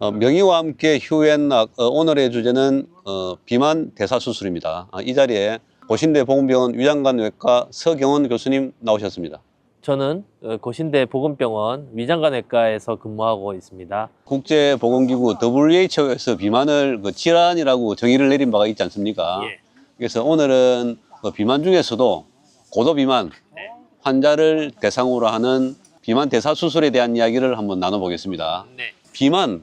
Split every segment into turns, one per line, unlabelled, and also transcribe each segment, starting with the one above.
명의와 함께 휴엔학 오늘의 주제는 비만 대사수술입니다. 이 자리에 고신대 보건병원 위장관외과 서경원 교수님 나오셨습니다.
저는 고신대 보건병원 위장관외과에서 근무하고 있습니다.
국제보건기구 WHO에서 비만을 질환이라고 정의를 내린 바가 있지 않습니까?
예.
그래서 오늘은 비만 중에서도 고도비만 환자를 대상으로 하는 비만 대사수술에 대한 이야기를 한번 나눠보겠습니다.
네.
비만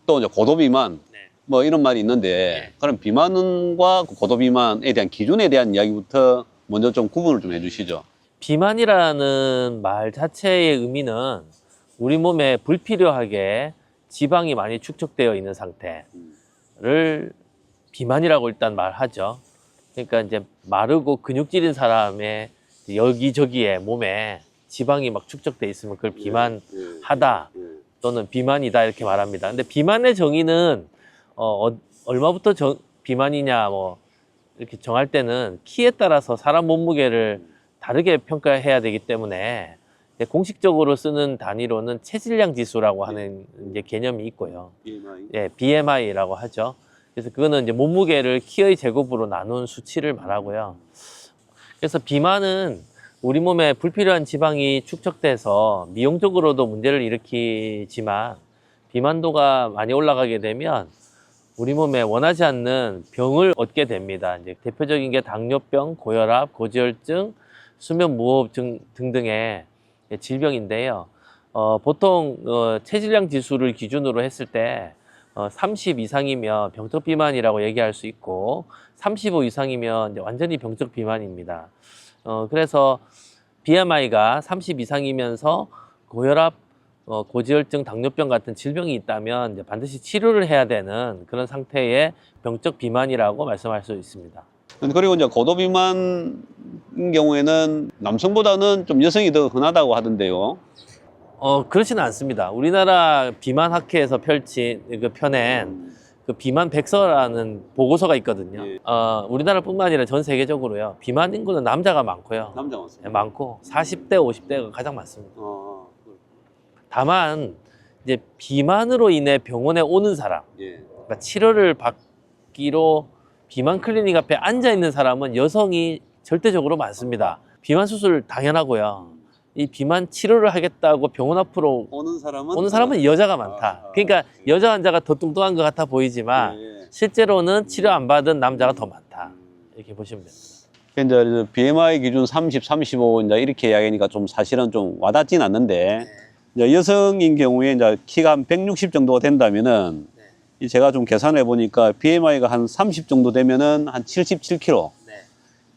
또 이제 고도비만
네.
뭐 이런 말이 있는데 그럼 비만과 고도비만에 대한 기준에 대한 이야기부터 먼저 좀 구분을 좀 해주시죠.
비만이라는 말 자체의 의미는 우리 몸에 불필요하게 지방이 많이 축적되어 있는 상태를 비만이라고 일단 말하죠. 그러니까 이제 마르고 근육질인 사람의 여기저기에 몸에 지방이 막 축적돼 있으면 그걸 비만하다 또는 비만이다 이렇게 말합니다. 근데 비만의 정의는 얼마부터 비만이냐 뭐 이렇게 정할 때는 키에 따라서 사람 몸무게를 다르게 평가해야 되기 때문에 공식적으로 쓰는 단위로는 체질량 지수라고 하는 이제 개념이 있고요. 예, BMI라고 하죠. 그래서 그거는 이제 몸무게를 키의 제곱으로 나눈 수치를 말하고요. 그래서 비만은 우리 몸에 불필요한 지방이 축적돼서 미용적으로도 문제를 일으키지만 비만도가 많이 올라가게 되면 우리 몸에 원하지 않는 병을 얻게 됩니다. 이제 대표적인 게 당뇨병, 고혈압, 고지혈증, 수면무호흡증 등등의 질병인데요. 보통 체질량 지수를 기준으로 했을 때 30 이상이면 병적 비만이라고 얘기할 수 있고 35 이상이면 이제 완전히 병적 비만입니다. 그래서 BMI가 30 이상이면서 고혈압, 고지혈증, 당뇨병 같은 질병이 있다면 이제 반드시 치료를 해야 되는 그런 상태의 병적 비만이라고 말씀할 수 있습니다.
그리고 이제 고도비만인 경우에는 남성보다는 좀 여성이 더 흔하다고 하던데요.
그렇지는 않습니다. 우리나라 비만학회에서 펴낸 그 비만 백서라는 보고서가 있거든요. 우리나라뿐만 아니라 전 세계적으로요. 비만 인구는 남자가 많고요.
남자 많습니다.
많고 40대, 50대가 가장 많습니다. 다만 이제 비만으로 인해 병원에 오는 사람, 그러니까 치료를 받기로 비만 클리닉 앞에 앉아 있는 사람은 여성이 절대적으로 많습니다. 비만 수술 당연하고요. 이 비만 치료를 하겠다고 병원 앞으로 오는 사람은 여자가 많다. 그러니까 여자 환자가 더 뚱뚱한 것 같아 보이지만 실제로는 치료 안 받은 남자가 더 많다. 이렇게 보시면 됩니다.
이제 BMI 기준 30, 35 이제 이렇게 이야기하니까 좀 사실은 좀 와닿진 않는데 이제 여성인 경우에 이제 키가 한 160 정도가 된다면은 제가 좀 계산해 보니까 BMI가 한 30 정도 되면은 한 77kg.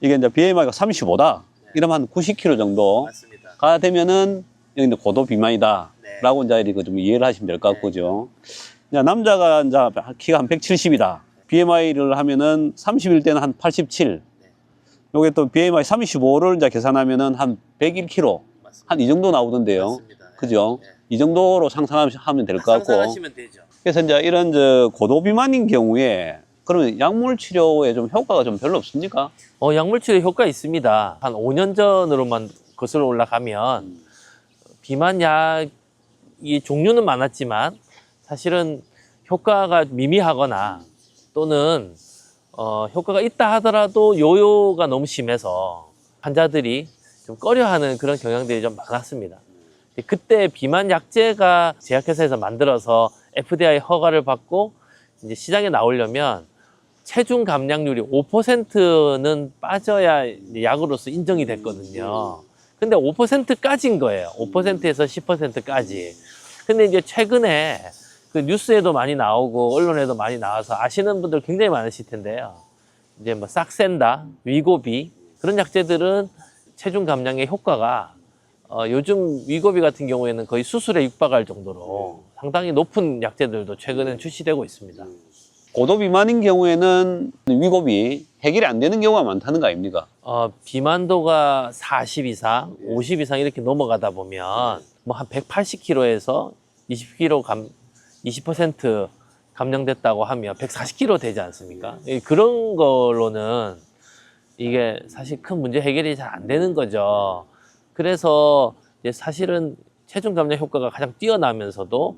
이게 이제 BMI가 35다. 이러면 한 90kg 정도가 되면은 여기 고도 비만이다라고 이제 이거 좀 이해를 하시면 될 것 같고요. 이제 남자가 이제 키가 한 170이다. BMI를 하면은 30일 때는 한 87. 요게 또 BMI 35를 이제 계산하면은 한 101kg. 한 이 정도 나오던데요. 그죠? 이 정도로 상상하면 될 것 같고.
상상하시면 되죠.
그래서 이제 이런 고도 비만인 경우에 그러면 약물 치료에 좀 효과가 좀 별로 없습니까?
약물 치료 효과 있습니다. 한 5년 전으로만 거슬러 올라가면 비만 약이 종류는 많았지만 사실은 효과가 미미하거나 또는 효과가 있다 하더라도 요요가 너무 심해서 환자들이 좀 꺼려하는 그런 경향들이 좀 많았습니다. 그때 비만 약제가 제약회사에서 만들어서 FDA 허가를 받고 이제 시장에 나오려면 체중 감량률이 5%는 빠져야 약으로서 인정이 됐거든요. 근데 5%까지인 거예요. 5%에서 10%까지. 근데 이제 최근에 그 뉴스에도 많이 나오고 언론에도 많이 나와서 아시는 분들 굉장히 많으실 텐데요. 이제 뭐 싹센다, 위고비 그런 약제들은 체중 감량의 효과가 요즘 위고비 같은 경우에는 거의 수술에 육박할 정도로 상당히 높은 약제들도 최근에 출시되고 있습니다.
고도 비만인 경우에는 위고비 해결이 안 되는 경우가 많다는 거 아닙니까?
비만도가 40 이상, 50 이상 이렇게 넘어가다 보면 뭐 한 180kg에서 20% 감량됐다고 하면 140kg 되지 않습니까? 그런 걸로는 이게 사실 큰 문제 해결이 잘 안 되는 거죠. 그래서 이제 사실은 체중 감량 효과가 가장 뛰어나면서도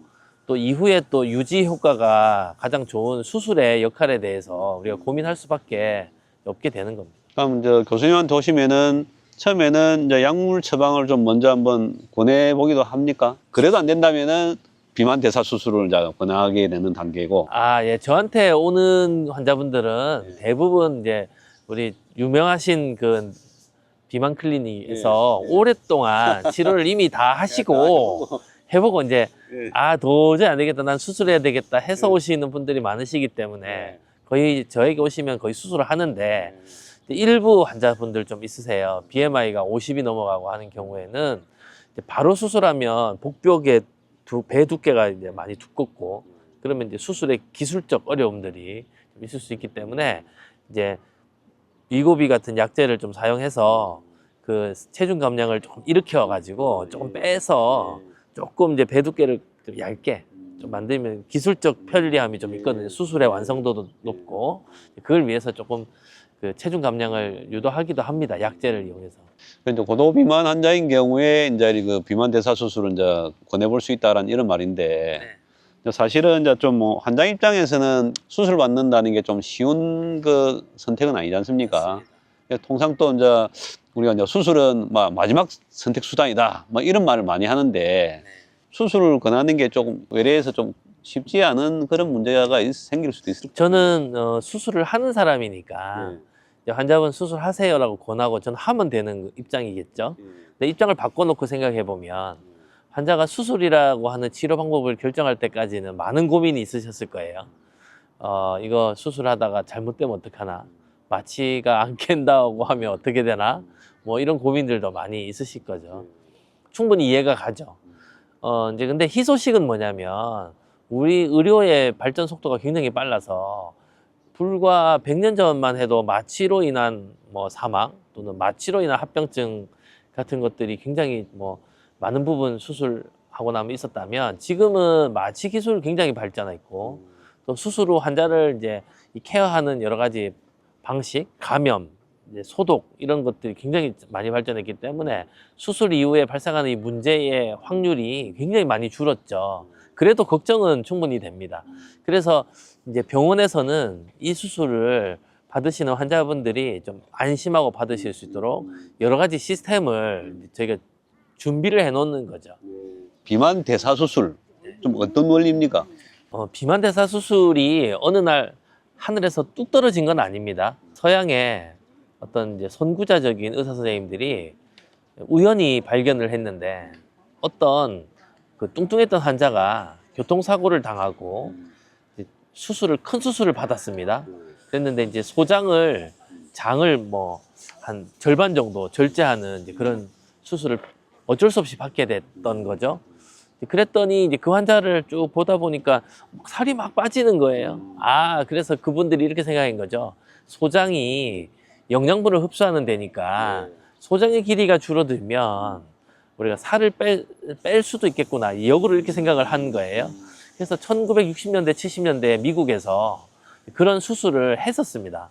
또 이후에 또 유지 효과가 가장 좋은 수술의 역할에 대해서 우리가 고민할 수밖에 없게 되는 겁니다.
그럼 이제 교수님한테 오시면은 처음에는 이제 약물 처방을 좀 먼저 한번 권해보기도 합니까? 그래도 안 된다면은 비만 대사 수술을 이제 권하게 되는 단계고.
아, 예. 저한테 오는 환자분들은 대부분 이제 우리 유명하신 그 비만 클리닉에서 오랫동안 치료를 이미 다 하시고 해보고 이제 아, 도저히 안 되겠다. 난 수술해야 되겠다 해서 오시는 분들이 많으시기 때문에 거의 저에게 오시면 거의 수술을 하는데 일부 환자분들 좀 있으세요. BMI가 50이 넘어가고 하는 경우에는 이제 바로 수술하면 복벽의 배 두께가 이제 많이 두껍고 그러면 이제 수술의 기술적 어려움들이 좀 있을 수 있기 때문에 이제 위고비 같은 약제를 좀 사용해서 그 체중 감량을 조금 일으켜 가지고 조금 빼서 조금 이제 배 두께를 좀 얇게 좀 만들면 기술적 편리함이 좀 있거든요. 수술의 완성도도 높고 그걸 위해서 조금 그 체중 감량을 유도하기도 합니다. 약제를 이용해서.
이제 고도비만 환자인 경우에 이제 그 비만 대사 수술을 이제 권해볼 수 있다라는 이런 말인데 이제 사실은 이제 좀 뭐 환자 입장에서는 수술 받는다는 게 좀 쉬운 그 선택은 아니지 않습니까? 통상 또 이제 우리가 이제 수술은 막 마지막 선택 수단이다, 뭐 이런 말을 많이 하는데 수술을 권하는 게 조금 외래에서 좀 쉽지 않은 그런 문제가 생길 수도 있을
저는 수술을 하는 사람이니까 이제 환자분 수술하세요라고 권하고 저는 하면 되는 입장이겠죠. 근데 입장을 바꿔놓고 생각해 보면 환자가 수술이라고 하는 치료 방법을 결정할 때까지는 많은 고민이 있으셨을 거예요. 이거 수술하다가 잘못되면 어떡하나? 마취가 안 깬다고 하면 어떻게 되나? 뭐 이런 고민들도 많이 있으실 거죠. 충분히 이해가 가죠. 이제 근데 희소식은 뭐냐면 우리 의료의 발전 속도가 굉장히 빨라서 불과 100년 전만 해도 마취로 인한 뭐 사망 또는 마취로 인한 합병증 같은 것들이 굉장히 뭐 많은 부분 수술하고 나면 있었다면 지금은 마취 기술 굉장히 발전했고 또 수술 후 환자를 이제 이 케어하는 여러 가지 방식, 감염, 이제 소독 이런 것들이 굉장히 많이 발전했기 때문에 수술 이후에 발생하는 이 문제의 확률이 굉장히 많이 줄었죠. 그래도 걱정은 충분히 됩니다. 그래서 이제 병원에서는 이 수술을 받으시는 환자분들이 좀 안심하고 받으실 수 있도록 여러 가지 시스템을 저희가 준비를 해 놓는 거죠.
비만 대사 수술 좀 어떤 원리입니까?
비만 대사 수술이 어느 날 하늘에서 뚝 떨어진 건 아닙니다. 서양의 어떤 이제 선구자적인 의사 선생님들이 우연히 발견을 했는데 어떤 그 뚱뚱했던 환자가 교통사고를 당하고 큰 수술을 받았습니다. 그랬는데 이제 장을 뭐 한 절반 정도 절제하는 이제 그런 수술을 어쩔 수 없이 받게 됐던 거죠. 그랬더니 이제 그 환자를 쭉 보다 보니까 살이 막 빠지는 거예요. 그래서 그분들이 이렇게 생각한 거죠. 소장이 영양분을 흡수하는 데니까 소장의 길이가 줄어들면 우리가 살을 뺄 수도 있겠구나. 역으로 이렇게 생각을 한 거예요. 그래서 1960년대, 70년대 미국에서 그런 수술을 했었습니다.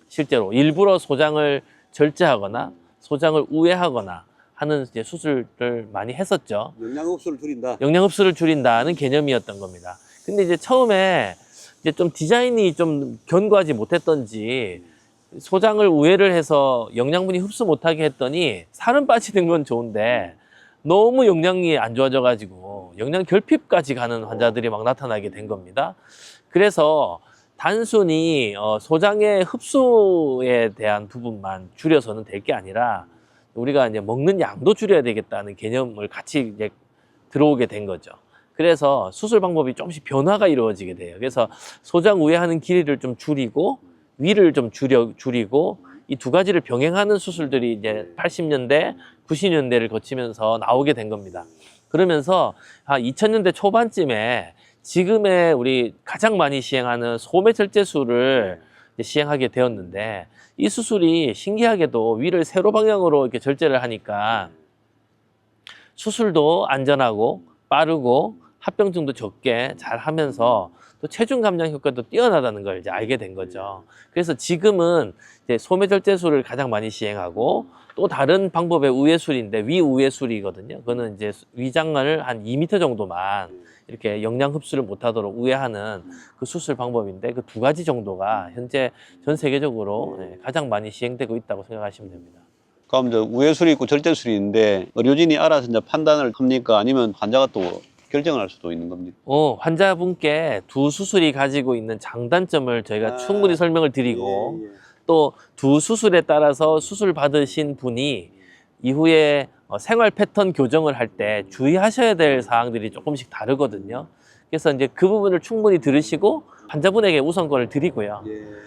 실제로 일부러 소장을 절제하거나 소장을 우회하거나 하는 이제 수술을 많이 했었죠.
영양 흡수를 줄인다.
영양 흡수를 줄인다는 개념이었던 겁니다. 근데 이제 처음에 이제 좀 디자인이 좀 견고하지 못했던지 소장을 우회를 해서 영양분이 흡수 못하게 했더니 살은 빠지는 건 좋은데 너무 영양이 안 좋아져 가지고 영양 결핍까지 가는 환자들이 막 나타나게 된 겁니다. 그래서 단순히 소장의 흡수에 대한 부분만 줄여서는 될 게 아니라 우리가 이제 먹는 양도 줄여야 되겠다는 개념을 같이 이제 들어오게 된 거죠. 그래서 수술 방법이 조금씩 변화가 이루어지게 돼요. 그래서 소장 우회하는 길이를 좀 줄이고 위를 좀 줄이고 이 두 가지를 병행하는 수술들이 이제 80년대, 90년대를 거치면서 나오게 된 겁니다. 그러면서 2000년대 초반쯤에 지금의 우리 가장 많이 시행하는 소매절제술을 시행하게 되었는데 이 수술이 신기하게도 위를 세로 방향으로 이렇게 절제를 하니까 수술도 안전하고 빠르고 합병증도 적게 잘 하면서 또 체중 감량 효과도 뛰어나다는 걸 이제 알게 된 거죠. 그래서 지금은 이제 소매절제술을 가장 많이 시행하고 또 다른 방법의 우회술인데 위우회술이거든요. 그거는 이제 위장을 한 2m 정도만 이렇게 영양 흡수를 못하도록 우회하는 그 수술 방법인데 그 두 가지 정도가 현재 전 세계적으로 가장 많이 시행되고 있다고 생각하시면 됩니다.
그럼 이제 우회술이 있고 절제술이 있는데 의료진이 알아서 이제 판단을 합니까? 아니면 환자가 또 결정을 할 수도 있는 겁니까?
환자분께 두 수술이 가지고 있는 장단점을 저희가 충분히 설명을 드리고 또 두 수술에 따라서 수술 받으신 분이 이후에 생활 패턴 교정을 할 때 주의하셔야 될 사항들이 조금씩 다르거든요. 그래서 이제 그 부분을 충분히 들으시고 환자분에게 우선권을 드리고요.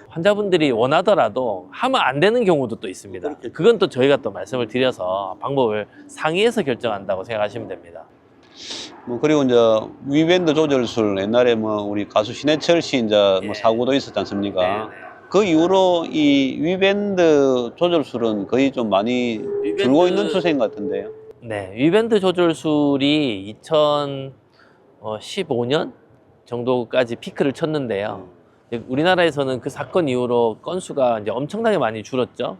환자분들이 원하더라도 하면 안 되는 경우도 또 있습니다. 그건 또 저희가 또 말씀을 드려서 방법을 상의해서 결정한다고 생각하시면 됩니다.
뭐 그리고 이제 위밴드 조절술 옛날에 뭐 우리 가수 신해철 씨 이제 뭐 사고도 있었지 않습니까? 그 이후로 이 위밴드 조절술은 거의 좀 많이 줄고 있는 추세인 것 같은데요.
네, 위밴드 조절술이 2015년 정도까지 피크를 쳤는데요. 우리나라에서는 그 사건 이후로 건수가 이제 엄청나게 많이 줄었죠.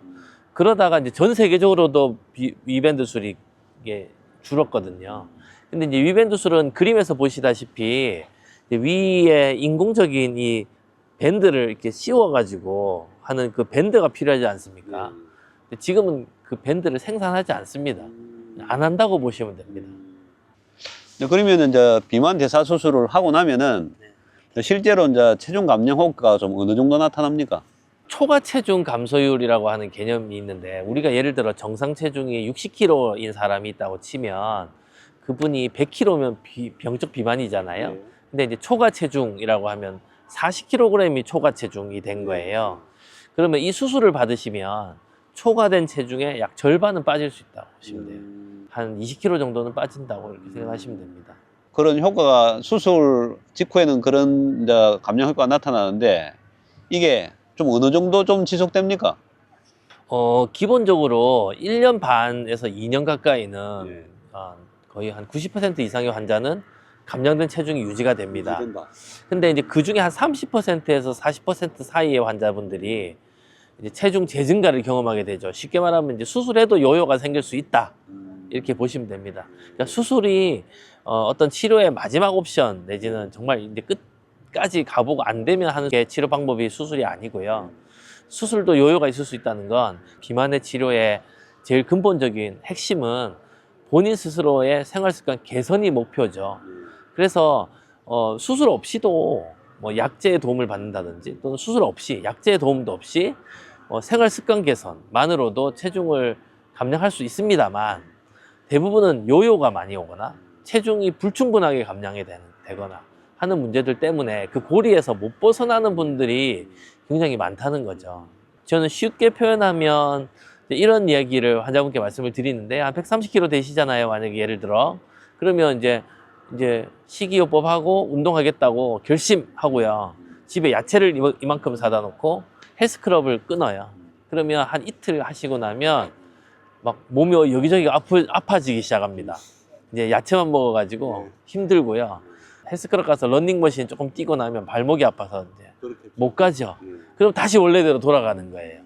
그러다가 이제 전 세계적으로도 위밴드 술이 이게 줄었거든요. 근데 이제 위밴드 술은 그림에서 보시다시피 위에 인공적인 이 밴드를 이렇게 씌워가지고 하는 그 밴드가 필요하지 않습니까? 근데 지금은 그 밴드를 생산하지 않습니다. 안 한다고 보시면 됩니다.
그러면 이제 비만 대사 수술을 하고 나면은 실제로 이제 체중 감량 효과가 좀 어느 정도 나타납니까?
초과 체중 감소율이라고 하는 개념이 있는데 우리가 예를 들어 정상 체중이 60kg인 사람이 있다고 치면 그분이 100kg면 병적 비만이잖아요. 근데 이제 초과 체중이라고 하면 40kg이 초과 체중이 된 거예요. 그러면 이 수술을 받으시면 초과된 체중의 약 절반은 빠질 수 있다고 보시면 돼요. 한 20kg 정도는 빠진다고 이렇게 생각하시면 됩니다.
그런 효과가 수술 직후에는 그런 이제 감량 효과가 나타나는데 이게 좀 어느 정도 좀 지속됩니까?
기본적으로 1년 반에서 2년 가까이는 거의 한 90% 이상의 환자는 감량된 체중이 유지가 됩니다. 근데 이제 그 중에 한 30%에서 40% 사이의 환자분들이 이제 체중 재증가를 경험하게 되죠. 쉽게 말하면 이제 수술해도 요요가 생길 수 있다. 이렇게 보시면 됩니다. 그러니까 수술이 어떤 치료의 마지막 옵션 내지는 정말 이제 끝까지 가보고 안 되면 하는 게 치료 방법이 수술이 아니고요. 수술도 요요가 있을 수 있다는 건 비만의 치료의 제일 근본적인 핵심은 본인 스스로의 생활 습관 개선이 목표죠. 그래서 수술 없이도 뭐 약제의 도움을 받는다든지 또는 수술 없이 약제의 도움도 없이 생활 습관 개선만으로도 체중을 감량할 수 있습니다만 대부분은 요요가 많이 오거나 체중이 불충분하게 감량이 되거나 하는 문제들 때문에 그 고리에서 못 벗어나는 분들이 굉장히 많다는 거죠. 저는 쉽게 표현하면 이런 이야기를 환자분께 말씀을 드리는데 한 130kg 되시잖아요. 만약에 예를 들어 그러면 이제 식이요법하고 운동하겠다고 결심하고요. 집에 야채를 이만큼 사다 놓고 헬스클럽을 끊어요. 그러면 한 이틀 하시고 나면 막 몸이 여기저기가 아파지기 시작합니다. 이제 야채만 먹어가지고 힘들고요. 헬스클럽 가서 런닝머신 조금 뛰고 나면 발목이 아파서 이제 못 가죠. 그럼 다시 원래대로 돌아가는 거예요.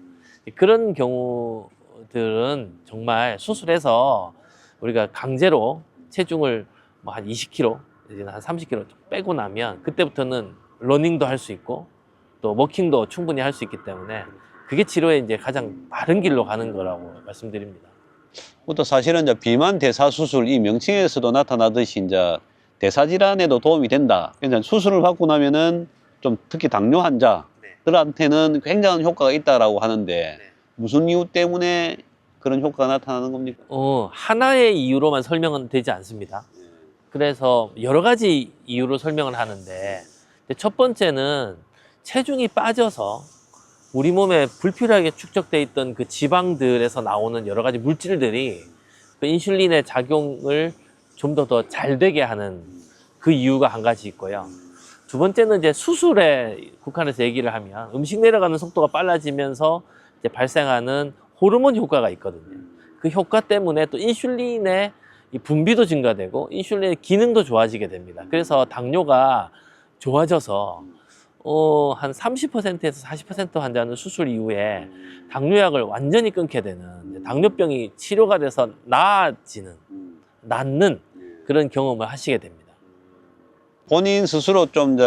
그런 경우들은 정말 수술해서 우리가 강제로 체중을 뭐 한 20kg, 이제 한 30kg 빼고 나면 그때부터는 러닝도 할 수 있고 또 워킹도 충분히 할 수 있기 때문에 그게 치료의 이제 가장 바른 길로 가는 거라고 말씀드립니다.
또 사실은 이제 비만 대사 수술 이 명칭에서도 나타나듯이 이제 대사 질환에도 도움이 된다. 그러니까 수술을 받고 나면은 좀 특히 당뇨 환자들한테는 굉장한 효과가 있다라고 하는데 무슨 이유 때문에 그런 효과가 나타나는 겁니까?
하나의 이유로만 설명은 되지 않습니다. 그래서 여러 가지 이유로 설명을 하는데 첫 번째는 체중이 빠져서 우리 몸에 불필요하게 축적돼 있던 그 지방들에서 나오는 여러 가지 물질들이 그 인슐린의 작용을 좀 더 잘 되게 하는 그 이유가 한 가지 있고요. 두 번째는 이제 수술에 국한해서 얘기를 하면 음식 내려가는 속도가 빨라지면서 이제 발생하는 호르몬 효과가 있거든요. 그 효과 때문에 또 인슐린의 이 분비도 증가되고 인슐린의 기능도 좋아지게 됩니다. 그래서 당뇨가 좋아져서 한 30%에서 40% 환자는 수술 이후에 당뇨약을 완전히 끊게 되는 당뇨병이 치료가 돼서 낫는 그런 경험을 하시게 됩니다.
본인 스스로 좀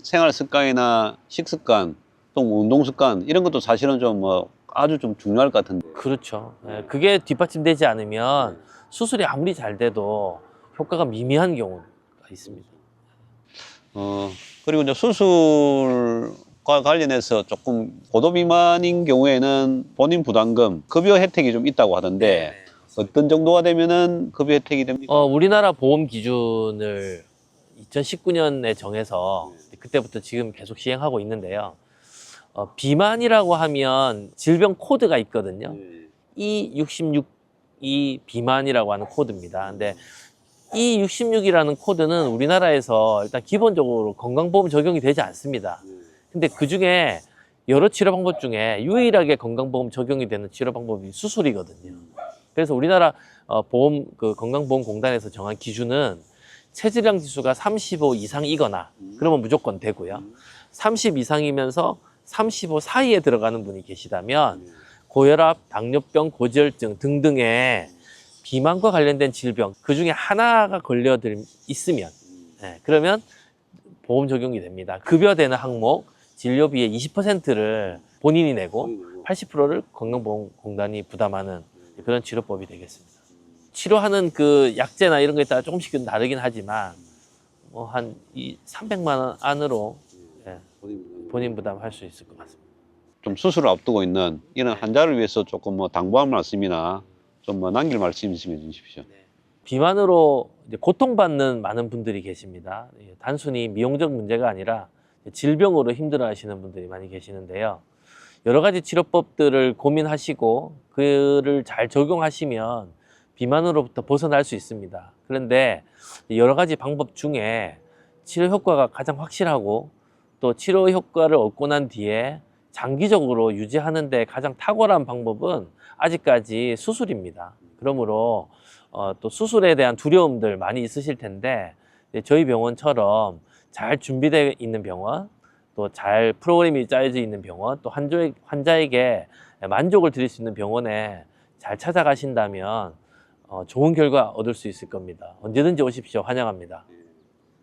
생활 습관이나 식습관, 또 운동 습관 이런 것도 사실은 좀 아주 좀 중요할 것 같은데.
그렇죠. 예, 그게 뒷받침되지 않으면 수술이 아무리 잘 돼도 효과가 미미한 경우가 있습니다.
그리고 이제 수술과 관련해서 조금 고도 비만인 경우에는 본인 부담금, 급여 혜택이 좀 있다고 하던데 어떤 정도가 되면은 급여 혜택이 됩니까?
우리나라 보험 기준을 2019년에 정해서 그때부터 지금 계속 시행하고 있는데요. 비만이라고 하면 질병 코드가 있거든요. E66이 비만이라고 하는 코드입니다. 근데 E66이라는 코드는 우리나라에서 일단 기본적으로 건강보험 적용이 되지 않습니다. 근데 그 중에 여러 치료 방법 중에 유일하게 건강보험 적용이 되는 치료 방법이 수술이거든요. 그래서 우리나라 건강보험공단에서 정한 기준은 체질량 지수가 35 이상이거나 그러면 무조건 되고요. 30 이상이면서 35 사이에 들어가는 분이 계시다면 고혈압, 당뇨병, 고지혈증 등등의 비만과 관련된 질병 그 중에 하나가 있으면 그러면 보험 적용이 됩니다. 급여되는 항목 진료비의 20%를 본인이 내고 80%를 건강보험공단이 부담하는 그런 치료법이 되겠습니다. 치료하는 그 약제나 이런 거에 따라 조금씩 다르긴 하지만 한 300만 원 안으로 본인 부담할 수 있을 것 같습니다.
좀 수술을 앞두고 있는 이런 환자를 위해서 조금 당부한 말씀이나 좀 남길 말씀 있으면 해주십시오.
비만으로 이제 고통받는 많은 분들이 계십니다. 단순히 미용적 문제가 아니라 질병으로 힘들어하시는 분들이 많이 계시는데요. 여러 가지 치료법들을 고민하시고 그를 잘 적용하시면 비만으로부터 벗어날 수 있습니다. 그런데 여러 가지 방법 중에 치료 효과가 가장 확실하고 또 치료 효과를 얻고 난 뒤에 장기적으로 유지하는 데 가장 탁월한 방법은 아직까지 수술입니다. 그러므로 또 수술에 대한 두려움들 많이 있으실 텐데 저희 병원처럼 잘 준비되어 있는 병원, 또 잘 프로그램이 짜여져 있는 병원, 또 환자에게 만족을 드릴 수 있는 병원에 잘 찾아가신다면 좋은 결과 얻을 수 있을 겁니다. 언제든지 오십시오. 환영합니다.